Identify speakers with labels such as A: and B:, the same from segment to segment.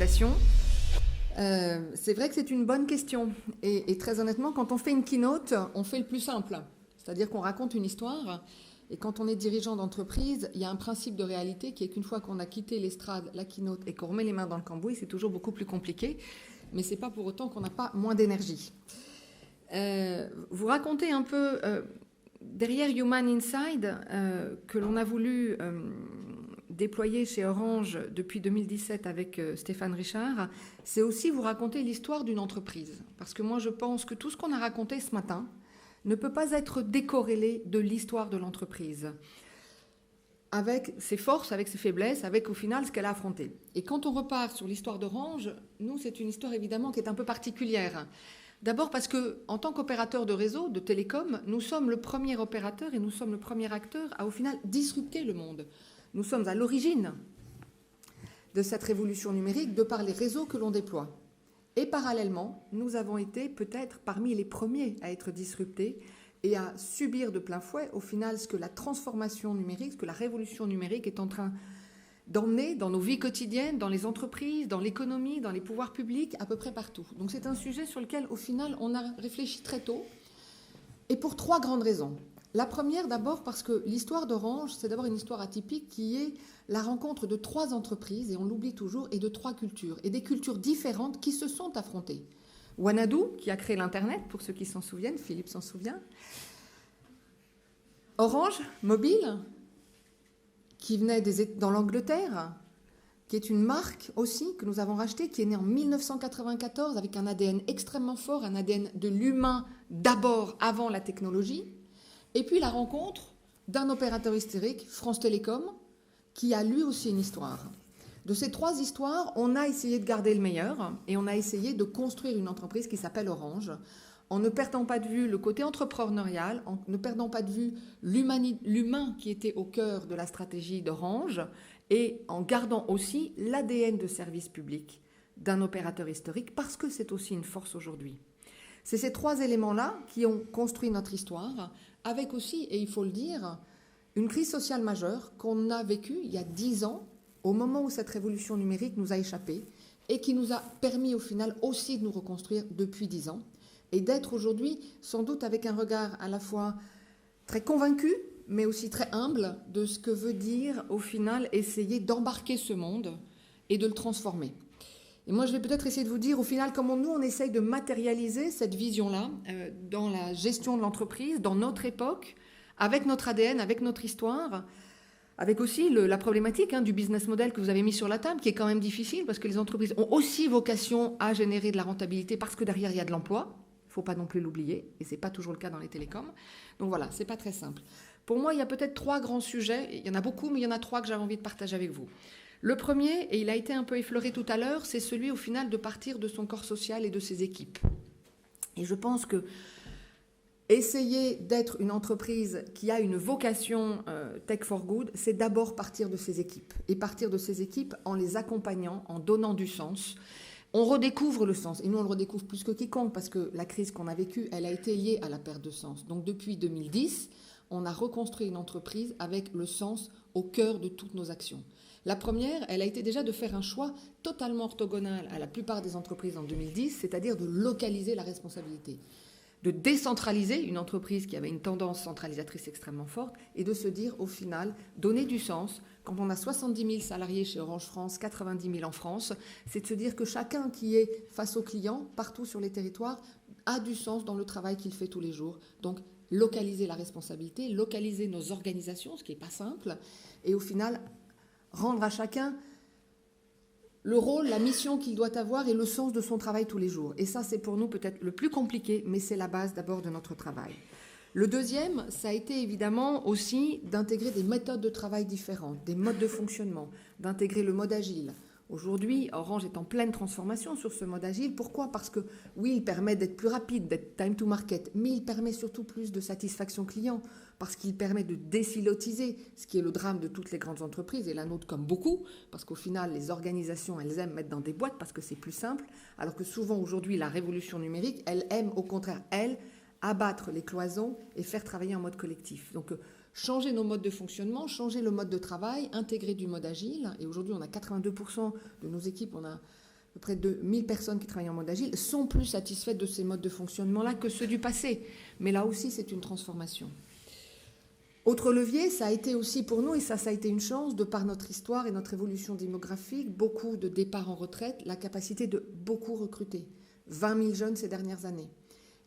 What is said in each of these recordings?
A: félicitations. C'est vrai que c'est une bonne question. Et très honnêtement, quand on fait une keynote, on fait le plus simple. C'est-à-dire qu'on raconte une histoire. Et quand on est dirigeant d'entreprise, il y a un principe de réalité qui est qu'une fois qu'on a quitté l'estrade, la keynote, et qu'on remet les mains dans le cambouis, c'est toujours beaucoup plus compliqué. Mais ce n'est pas pour autant qu'on n'a pas moins d'énergie. Vous racontez un peu, derrière Human Inside, que l'on a voulu déployer chez Orange depuis 2017 avec Stéphane Richard, c'est aussi vous raconter l'histoire d'une entreprise. Parce que moi, je pense que tout ce qu'on a raconté ce matin ne peut pas être décorrélé de l'histoire de l'entreprise, avec ses forces, avec ses faiblesses, avec au final ce qu'elle a affronté. Et quand on repart sur l'histoire d'Orange, nous, c'est une histoire évidemment qui est un peu particulière. D'abord parce qu'en tant qu'opérateur de réseau, de télécom, nous sommes le premier opérateur et nous sommes le premier acteur à au final disrupter le monde. Nous sommes à l'origine de cette révolution numérique de par les réseaux que l'on déploie. Et parallèlement, nous avons été peut-être parmi les premiers à être disruptés et à subir de plein fouet au final ce que la transformation numérique, ce que la révolution numérique est en train d'emmener dans nos vies quotidiennes, dans les entreprises, dans l'économie, dans les pouvoirs publics, à peu près partout. Donc c'est un sujet sur lequel au final on a réfléchi très tôt et pour 3 grandes raisons. La première, d'abord, parce que l'histoire d'Orange, c'est d'abord une histoire atypique qui est la rencontre de 3 entreprises, et on l'oublie toujours, et de 3 cultures, et des cultures différentes qui se sont affrontées. Wanadu, qui a créé l'Internet, pour ceux qui s'en souviennent, Philippe s'en souvient. Orange Mobile, qui venait dans l'Angleterre, qui est une marque aussi que nous avons rachetée, qui est née en 1994 avec un ADN extrêmement fort, un ADN de l'humain d'abord, avant la technologie. Et puis la rencontre d'un opérateur historique, France Télécom, qui a lui aussi une histoire. De ces 3 histoires, on a essayé de garder le meilleur et on a essayé de construire une entreprise qui s'appelle Orange, en ne perdant pas de vue le côté entrepreneurial, en ne perdant pas de vue l'humain qui était au cœur de la stratégie d'Orange et en gardant aussi l'ADN de service public d'un opérateur historique parce que c'est aussi une force aujourd'hui. C'est ces 3 éléments-là qui ont construit notre histoire, avec aussi, et il faut le dire, une crise sociale majeure qu'on a vécue il y a 10 ans, au moment où cette révolution numérique nous a échappé, et qui nous a permis au final aussi de nous reconstruire depuis 10 ans, et d'être aujourd'hui sans doute avec un regard à la fois très convaincu, mais aussi très humble de ce que veut dire au final essayer d'embarquer ce monde et de le transformer. Et moi, je vais peut-être essayer de vous dire, au final, comment nous, on essaye de matérialiser cette vision-là dans la gestion de l'entreprise, dans notre époque, avec notre ADN, avec notre histoire, avec aussi la problématique du business model que vous avez mis sur la table, qui est quand même difficile, parce que les entreprises ont aussi vocation à générer de la rentabilité, parce que derrière, il y a de l'emploi. Il ne faut pas non plus l'oublier, et ce n'est pas toujours le cas dans les télécoms. Donc voilà, ce n'est pas très simple. Pour moi, il y a peut-être 3 grands sujets. Il y en a beaucoup, mais il y en a 3 que j'avais envie de partager avec vous. Le premier, et il a été un peu effleuré tout à l'heure, c'est celui au final de partir de son corps social et de ses équipes. Et je pense que essayer d'être une entreprise qui a une vocation Tech for Good, c'est d'abord partir de ses équipes. Et partir de ses équipes en les accompagnant, en donnant du sens. On redécouvre le sens, et nous on le redécouvre plus que quiconque, parce que la crise qu'on a vécue, elle a été liée à la perte de sens. Donc depuis 2010, on a reconstruit une entreprise avec le sens au cœur de toutes nos actions. La première, elle a été déjà de faire un choix totalement orthogonal à la plupart des entreprises en 2010, c'est-à-dire de localiser la responsabilité, de décentraliser une entreprise qui avait une tendance centralisatrice extrêmement forte et de se dire au final, donner du sens. Quand on a 70 000 salariés chez Orange France, 90 000 en France, c'est de se dire que chacun qui est face aux clients, partout sur les territoires, a du sens dans le travail qu'il fait tous les jours. Donc, localiser la responsabilité, localiser nos organisations, ce qui n'est pas simple, et au final, rendre à chacun le rôle, la mission qu'il doit avoir et le sens de son travail tous les jours. Et ça, c'est pour nous peut-être le plus compliqué, mais c'est la base d'abord de notre travail. Le deuxième, ça a été évidemment aussi d'intégrer des méthodes de travail différentes, des modes de fonctionnement, d'intégrer le mode agile. Aujourd'hui, Orange est en pleine transformation sur ce mode agile. Pourquoi ? Parce que oui, il permet d'être plus rapide, d'être time to market, mais il permet surtout plus de satisfaction client, parce qu'il permet de désilotiser, ce qui est le drame de toutes les grandes entreprises, et la nôtre comme beaucoup, parce qu'au final, les organisations, elles aiment mettre dans des boîtes parce que c'est plus simple, alors que souvent aujourd'hui, la révolution numérique, elle aime au contraire, elle, abattre les cloisons et faire travailler en mode collectif. Donc, changer nos modes de fonctionnement, changer le mode de travail, intégrer du mode agile. Et aujourd'hui, on a 82% de nos équipes, on a peu près de 1000 personnes qui travaillent en mode agile, sont plus satisfaites de ces modes de fonctionnement-là que ceux du passé. Mais là aussi, c'est une transformation. Autre levier, ça a été aussi pour nous, et ça a été une chance, de par notre histoire et notre évolution démographique, beaucoup de départs en retraite, la capacité de beaucoup recruter. 20 000 jeunes ces dernières années.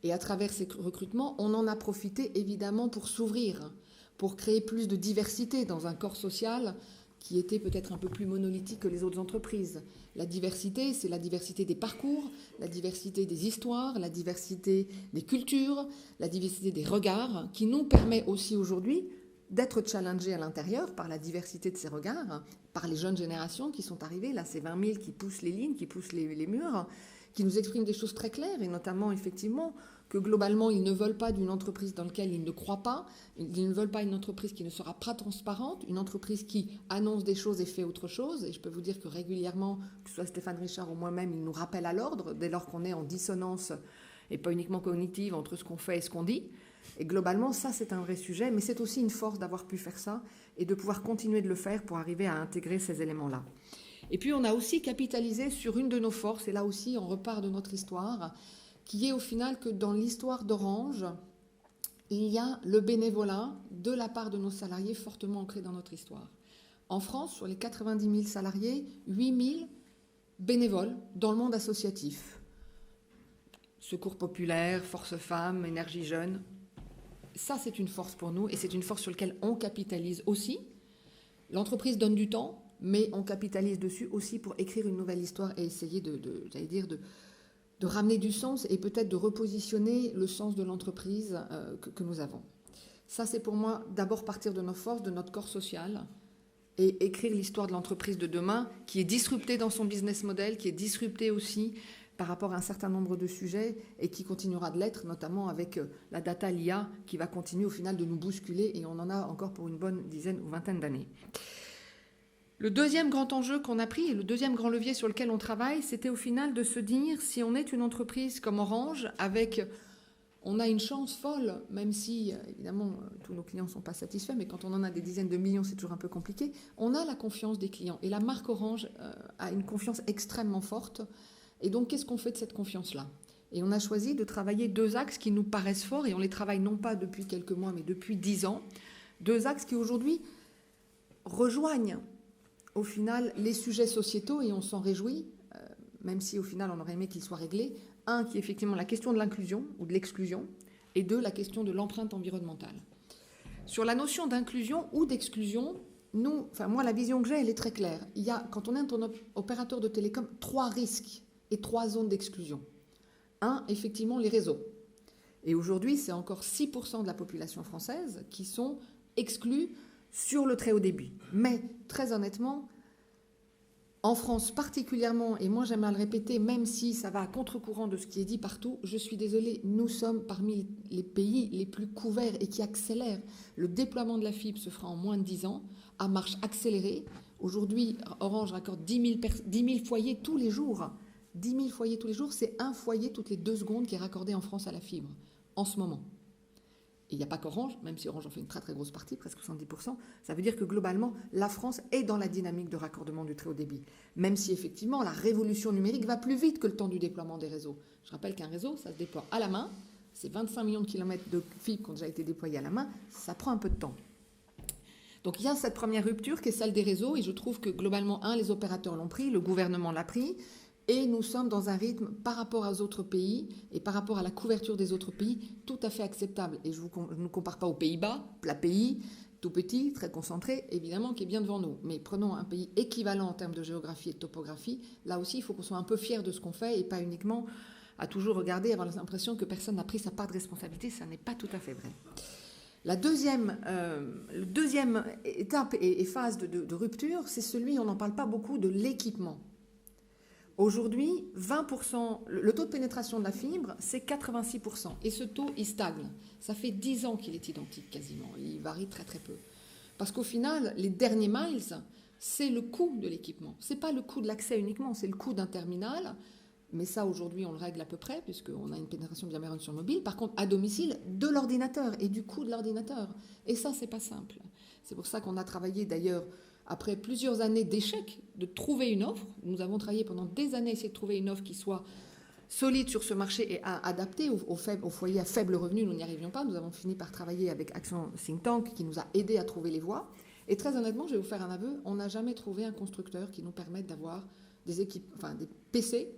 A: Et à travers ces recrutements, on en a profité évidemment pour s'ouvrir, pour créer plus de diversité dans un corps social qui était peut-être un peu plus monolithique que les autres entreprises. La diversité, c'est la diversité des parcours, la diversité des histoires, la diversité des cultures, la diversité des regards, qui nous permet aussi aujourd'hui d'être challengés à l'intérieur par la diversité de ces regards, par les jeunes générations qui sont arrivées. Là, c'est 20 000 qui poussent les lignes, qui poussent les murs, qui nous expriment des choses très claires, et notamment, effectivement, que globalement, ils ne veulent pas d'une entreprise dans laquelle ils ne croient pas, ils ne veulent pas une entreprise qui ne sera pas transparente, une entreprise qui annonce des choses et fait autre chose. Et je peux vous dire que régulièrement, que ce soit Stéphane Richard ou moi-même, ils nous rappellent à l'ordre, dès lors qu'on est en dissonance, et pas uniquement cognitive, entre ce qu'on fait et ce qu'on dit. Et globalement, ça, c'est un vrai sujet, mais c'est aussi une force d'avoir pu faire ça et de pouvoir continuer de le faire pour arriver à intégrer ces éléments-là. Et puis, on a aussi capitalisé sur une de nos forces, et là aussi, on repart de notre histoire, qui est au final que dans l'histoire d'Orange, il y a le bénévolat de la part de nos salariés fortement ancré dans notre histoire. En France, sur les 90 000 salariés, 8 000 bénévoles dans le monde associatif. Secours populaire, Force Femmes, Énergie Jeune. Ça, c'est une force pour nous et c'est une force sur laquelle on capitalise aussi. L'entreprise donne du temps, mais on capitalise dessus aussi pour écrire une nouvelle histoire et essayer de ramener du sens et peut-être de repositionner le sens de l'entreprise que nous avons. Ça, c'est pour moi d'abord partir de nos forces, de notre corps social et écrire l'histoire de l'entreprise de demain qui est disruptée dans son business model, qui est disruptée aussi par rapport à un certain nombre de sujets et qui continuera de l'être, notamment avec la data, l'IA, qui va continuer au final de nous bousculer et on en a encore pour une bonne dizaine ou vingtaine d'années. Le deuxième grand enjeu qu'on a pris et le deuxième grand levier sur lequel on travaille, c'était au final de se dire si on est une entreprise comme Orange, on a une chance folle, même si évidemment tous nos clients ne sont pas satisfaits, mais quand on en a des dizaines de millions, c'est toujours un peu compliqué, on a la confiance des clients et la marque Orange a une confiance extrêmement forte. Et donc qu'est-ce qu'on fait de cette confiance-là ? Et on a choisi de travailler deux axes qui nous paraissent forts et on les travaille non pas depuis quelques mois mais depuis 10 ans. Deux axes qui aujourd'hui rejoignent au final les sujets sociétaux et on s'en réjouit, même si au final on aurait aimé qu'ils soient réglés. Un qui est effectivement la question de l'inclusion ou de l'exclusion et deux, la question de l'empreinte environnementale. Sur la notion d'inclusion ou d'exclusion, moi la vision que j'ai, elle est très claire. Il y a, quand on est un opérateur de télécom, 3 risques et 3 zones d'exclusion. Un, effectivement, les réseaux. Et aujourd'hui, c'est encore 6% de la population française qui sont exclus sur le très haut débit. Mais, très honnêtement, en France particulièrement, et moi j'aime à le répéter, même si ça va à contre-courant de ce qui est dit partout, je suis désolée, nous sommes parmi les pays les plus couverts et qui accélèrent. Le déploiement de la fibre se fera en moins de 10 ans, à marche accélérée. Aujourd'hui, Orange raccorde 10 000 foyers tous les jours. 10 000 foyers tous les jours, c'est un foyer toutes les 2 secondes qui est raccordé en France à la fibre, en ce moment. Et il n'y a pas qu'Orange, même si Orange en fait une très très grosse partie, presque 70%, ça veut dire que globalement, la France est dans la dynamique de raccordement du très haut débit. Même si effectivement, la révolution numérique va plus vite que le temps du déploiement des réseaux. Je rappelle qu'un réseau, ça se déploie à la main, c'est 25 millions de kilomètres de fibre qui ont déjà été déployés à la main, ça prend un peu de temps. Donc il y a cette première rupture qui est celle des réseaux, et je trouve que globalement, les opérateurs l'ont pris, le gouvernement l'a pris, et nous sommes dans un rythme par rapport aux autres pays et par rapport à la couverture des autres pays tout à fait acceptable. Et je ne compare pas aux Pays-Bas, plat pays, tout petit, très concentré, évidemment, qui est bien devant nous. Mais prenons un pays équivalent en termes de géographie et de topographie. Là aussi, il faut qu'on soit un peu fiers de ce qu'on fait et pas uniquement à toujours regarder, avoir l'impression que personne n'a pris sa part de responsabilité. Ça n'est pas tout à fait vrai. La deuxième étape et phase de rupture, c'est celui, on n'en parle pas beaucoup, de l'équipement. Aujourd'hui, 20%, le taux de pénétration de la fibre, c'est 86%. Et ce taux, il stagne. Ça fait 10 ans qu'il est identique quasiment. Il varie très très peu. Parce qu'au final, les derniers miles, c'est le coût de l'équipement. Ce n'est pas le coût de l'accès uniquement, c'est le coût d'un terminal. Mais ça, aujourd'hui, on le règle à peu près, puisqu'on a une pénétration bien meilleure sur le mobile. Par contre, à domicile, de l'ordinateur et du coût de l'ordinateur. Et ça, c'est pas simple. C'est pour ça qu'on a travaillé d'ailleurs après plusieurs années d'échecs, de trouver une offre. Nous avons travaillé pendant des années à essayer de trouver une offre qui soit solide sur ce marché et adaptée aux foyers à faible revenu. Nous n'y arrivions pas. Nous avons fini par travailler avec Action Think Tank qui nous a aidés à trouver les voies. Et très honnêtement, je vais vous faire un aveu, on n'a jamais trouvé un constructeur qui nous permette d'avoir des PC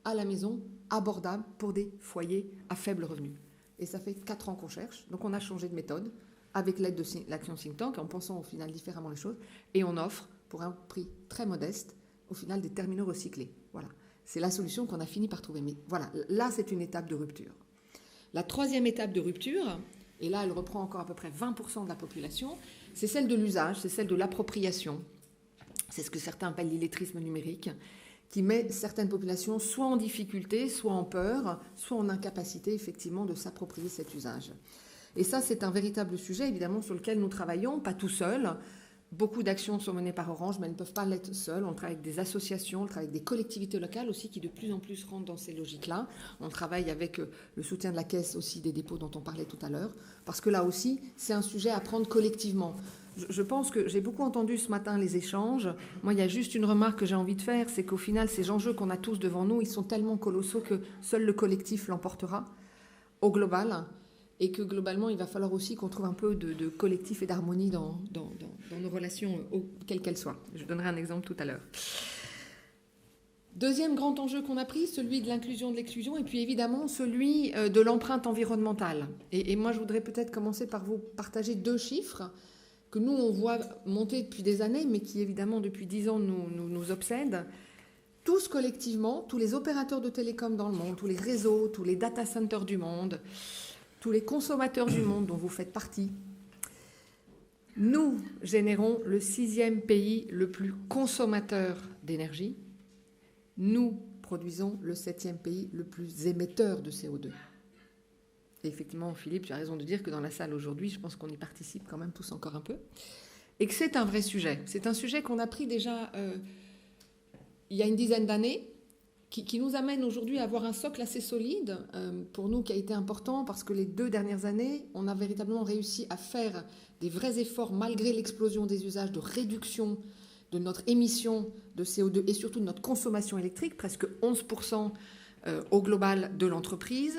A: à la maison abordables pour des foyers à faible revenu. Et ça fait 4 ans qu'on cherche. Donc on a changé de méthode avec l'aide de l'Action Think Tank, en pensant au final différemment les choses. Et on offre, pour un prix très modeste, au final des terminaux recyclés. Voilà. C'est la solution qu'on a fini par trouver. Mais voilà, là, c'est une étape de rupture. La troisième étape de rupture, et là, elle reprend encore à peu près 20% de la population, c'est celle de l'usage, c'est celle de l'appropriation. C'est ce que certains appellent l'illettrisme numérique, qui met certaines populations soit en difficulté, soit en peur, soit en incapacité, effectivement, de s'approprier cet usage. Et ça, c'est un véritable sujet, évidemment, sur lequel nous travaillons, pas tout seul. Beaucoup d'actions sont menées par Orange, mais elles ne peuvent pas l'être seules. On travaille avec des associations, on travaille avec des collectivités locales aussi qui de plus en plus rentrent dans ces logiques-là. On travaille avec le soutien de la Caisse aussi des dépôts dont on parlait tout à l'heure, parce que là aussi, c'est un sujet à prendre collectivement. Je pense que j'ai beaucoup entendu ce matin les échanges. Moi, il y a juste une remarque que j'ai envie de faire, c'est qu'au final, ces enjeux qu'on a tous devant nous, ils sont tellement colossaux que seul le collectif l'emportera au global. Et que globalement, il va falloir aussi qu'on trouve un peu de collectif et d'harmonie dans nos relations, quelles qu'elles soient. Je donnerai un exemple tout à l'heure. Deuxième grand enjeu qu'on a pris, celui de l'inclusion, de l'exclusion, et puis évidemment celui de l'empreinte environnementale. Et moi, je voudrais peut-être commencer par vous partager 2 chiffres que nous, on voit monter depuis des années, mais qui évidemment, depuis 10 ans, nous obsèdent. Tous collectivement, tous les opérateurs de télécom dans le monde, tous les réseaux, tous les data centers du monde, tous les consommateurs du monde dont vous faites partie, nous générons le 6e pays le plus consommateur d'énergie. Nous produisons le 7e pays le plus émetteur de CO2. Et effectivement, Philippe, tu as raison de dire que dans la salle aujourd'hui, je pense qu'on y participe quand même tous encore un peu. Et que c'est un vrai sujet. C'est un sujet qu'on a pris déjà il y a une dizaine d'années, qui nous amène aujourd'hui à avoir un socle assez solide, pour nous, qui a été important, parce que les 2 dernières années, on a véritablement réussi à faire des vrais efforts, malgré l'explosion des usages, de réduction de notre émission de CO2 et surtout de notre consommation électrique, presque 11% au global de l'entreprise,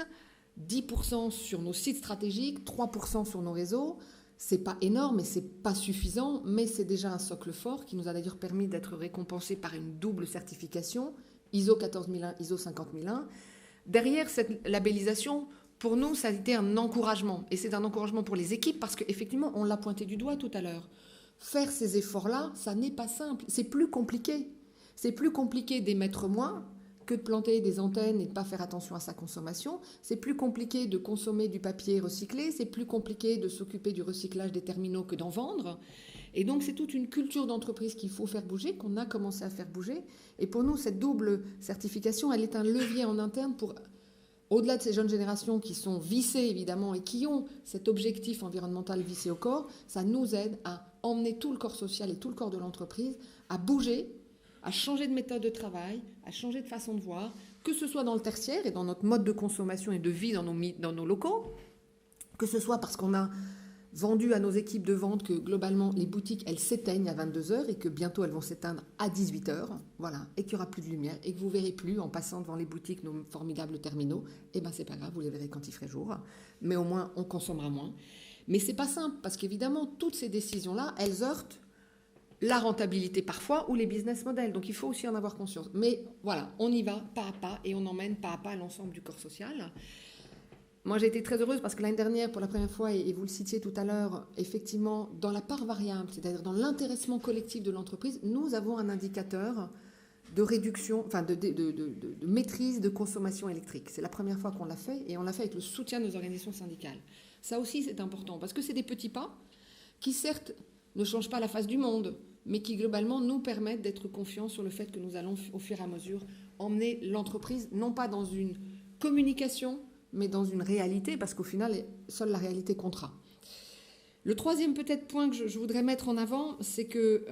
A: 10% sur nos sites stratégiques, 3% sur nos réseaux. C'est pas énorme et c'est pas suffisant, mais c'est déjà un socle fort qui nous a d'ailleurs permis d'être récompensé par une double certification, ISO 14001, ISO 50001. Derrière cette labellisation, pour nous, ça a été un encouragement. Et c'est un encouragement pour les équipes parce qu'effectivement, on l'a pointé du doigt tout à l'heure. Faire ces efforts-là, ça n'est pas simple. C'est plus compliqué. C'est plus compliqué d'émettre moins que de planter des antennes et de ne pas faire attention à sa consommation. C'est plus compliqué de consommer du papier recyclé. C'est plus compliqué de s'occuper du recyclage des terminaux que d'en vendre. Et donc, c'est toute une culture d'entreprise qu'il faut faire bouger, qu'on a commencé à faire bouger. Et pour nous, cette double certification, elle est un levier en interne pour, au-delà de ces jeunes générations qui sont vissées, évidemment, et qui ont cet objectif environnemental vissé au corps, ça nous aide à emmener tout le corps social et tout le corps de l'entreprise à bouger, à changer de méthode de travail, à changer de façon de voir, que ce soit dans le tertiaire et dans notre mode de consommation et de vie dans nos locaux, que ce soit parce qu'on a vendu à nos équipes de vente que globalement les boutiques elles s'éteignent à 22h et que bientôt elles vont s'éteindre à 18h, voilà, et qu'il n'y aura plus de lumière et que vous ne verrez plus en passant devant les boutiques nos formidables terminaux, et bien c'est pas grave, vous les verrez quand il ferait jour, mais au moins on consommera moins. Mais c'est pas simple parce qu'évidemment toutes ces décisions-là, elles heurtent la rentabilité parfois ou les business models, donc il faut aussi en avoir conscience. Mais voilà, on y va pas à pas et on emmène pas à pas l'ensemble du corps social. Moi, j'ai été très heureuse parce que l'année dernière, pour la première fois, et vous le citiez tout à l'heure, effectivement, dans la part variable, c'est-à-dire dans l'intéressement collectif de l'entreprise, nous avons un indicateur de réduction, enfin de maîtrise de consommation électrique. C'est la première fois qu'on l'a fait et on l'a fait avec le soutien de nos organisations syndicales. Ça aussi, c'est important parce que c'est des petits pas qui, certes, ne changent pas la face du monde, mais qui, globalement, nous permettent d'être confiants sur le fait que nous allons, au fur et à mesure, emmener l'entreprise, non pas dans une communication, mais dans une réalité, parce qu'au final, seule la réalité comptera. Le troisième peut-être point que je voudrais mettre en avant, c'est que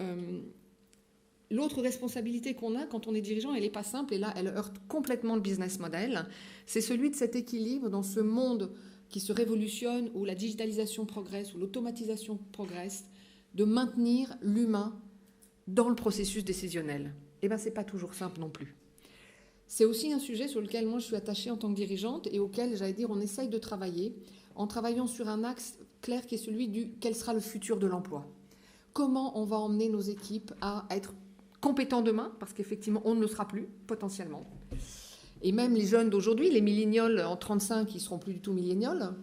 A: l'autre responsabilité qu'on a quand on est dirigeant, elle n'est pas simple, et là, elle heurte complètement le business model, c'est celui de cet équilibre dans ce monde qui se révolutionne, où la digitalisation progresse, où l'automatisation progresse, de maintenir l'humain dans le processus décisionnel. Eh bien, ce n'est pas toujours simple non plus. C'est aussi un sujet sur lequel moi je suis attachée en tant que dirigeante et auquel, j'allais dire, on essaye de travailler en travaillant sur un axe clair qui est celui du quel sera le futur de l'emploi. Comment on va emmener nos équipes à être compétents demain, parce qu'effectivement, on ne le sera plus, potentiellement. Et même les jeunes d'aujourd'hui, les millénioles en 35, ils ne seront plus du tout millénioles,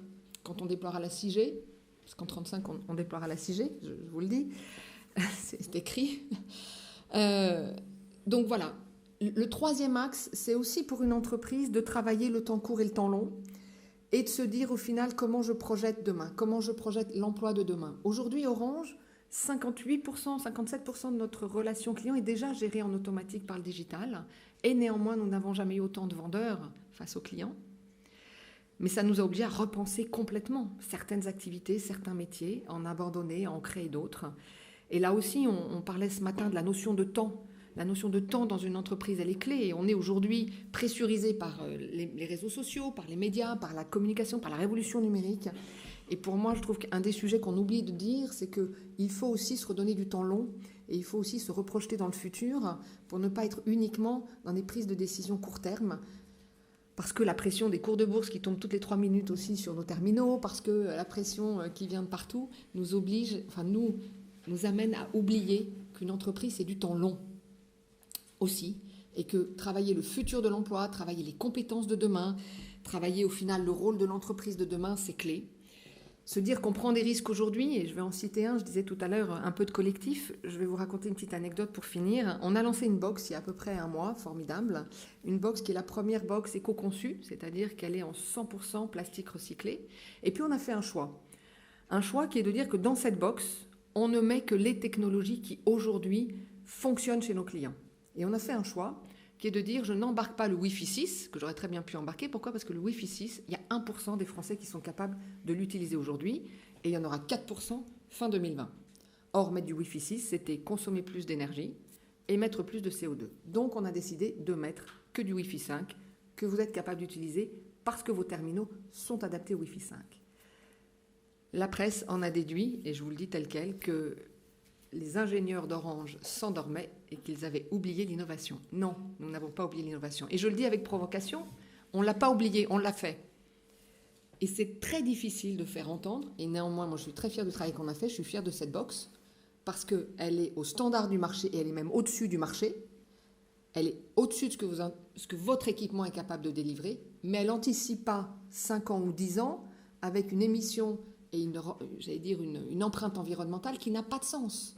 A: quand on déploiera la 6G, parce qu'en 35, on déploiera la 6G, je vous le dis, c'est écrit. Donc voilà. Le troisième axe, c'est aussi pour une entreprise de travailler le temps court et le temps long et de se dire au final comment je projette demain, comment je projette l'emploi de demain. Aujourd'hui, Orange, 58%, 57% de notre relation client est déjà gérée en automatique par le digital et néanmoins, nous n'avons jamais eu autant de vendeurs face aux clients. Mais ça nous a obligés à repenser complètement certaines activités, certains métiers, en abandonner, en créer d'autres. Et là aussi, on parlait ce matin de la notion de temps. La notion de temps dans une entreprise, elle est clé. Et on est aujourd'hui pressurisé par les réseaux sociaux, par les médias, par la communication, par la révolution numérique. Et pour moi, je trouve qu'un des sujets qu'on oublie de dire, c'est qu'il faut aussi se redonner du temps long et il faut aussi se reprojeter dans le futur pour ne pas être uniquement dans des prises de décision court terme. Parce que la pression des cours de bourse qui tombent toutes les 3 minutes aussi sur nos terminaux, parce que la pression qui vient de partout nous oblige, enfin nous amène à oublier qu'une entreprise, c'est du temps long aussi, et que travailler le futur de l'emploi, travailler les compétences de demain, travailler au final le rôle de l'entreprise de demain, c'est clé. Se dire qu'on prend des risques aujourd'hui, et je vais en citer un, je disais tout à l'heure un peu de collectif, je vais vous raconter une petite anecdote pour finir. On a lancé une box il y a à peu près un mois, formidable, une box qui est la première box éco-conçue, c'est-à-dire qu'elle est en 100% plastique recyclé, et puis on a fait un choix qui est de dire que dans cette box, on ne met que les technologies qui aujourd'hui fonctionnent chez nos clients. Et on a fait un choix qui est de dire je n'embarque pas le Wi-Fi 6, que j'aurais très bien pu embarquer. Pourquoi ? Parce que le Wi-Fi 6, il y a 1% des Français qui sont capables de l'utiliser aujourd'hui et il y en aura 4% fin 2020. Or, mettre du Wi-Fi 6, c'était consommer plus d'énergie, émettre plus de CO2. Donc, on a décidé de mettre que du Wi-Fi 5 que vous êtes capable d'utiliser parce que vos terminaux sont adaptés au Wi-Fi 5. La presse en a déduit, et je vous le dis tel quel, que les ingénieurs d'Orange s'endormaient et qu'ils avaient oublié l'innovation. Non, nous n'avons pas oublié l'innovation. Et je le dis avec provocation, on ne l'a pas oublié, on l'a fait. Et c'est très difficile de faire entendre, et néanmoins, moi je suis très fière du travail qu'on a fait, je suis fière de cette box, parce qu'elle est au standard du marché, et elle est même au-dessus du marché, elle est au-dessus de ce que votre équipement est capable de délivrer, mais elle n'anticipe pas 5 ans ou 10 ans avec une émission et une empreinte environnementale qui n'a pas de sens.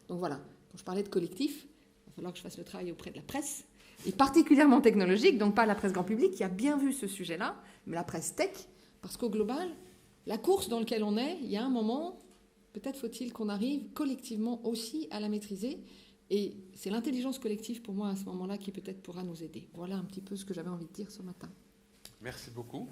A: Donc voilà, quand je parlais de collectif, il va falloir que je fasse le travail auprès de la presse, et particulièrement technologique, donc pas la presse grand public, qui a bien vu ce sujet-là, mais la presse tech, parce qu'au global, la course dans laquelle on est, il y a un moment, peut-être faut-il qu'on arrive collectivement aussi à la maîtriser, et c'est l'intelligence collective pour moi à ce moment-là qui peut-être pourra nous aider. Voilà un petit peu ce que j'avais envie de dire ce matin.
B: Merci beaucoup.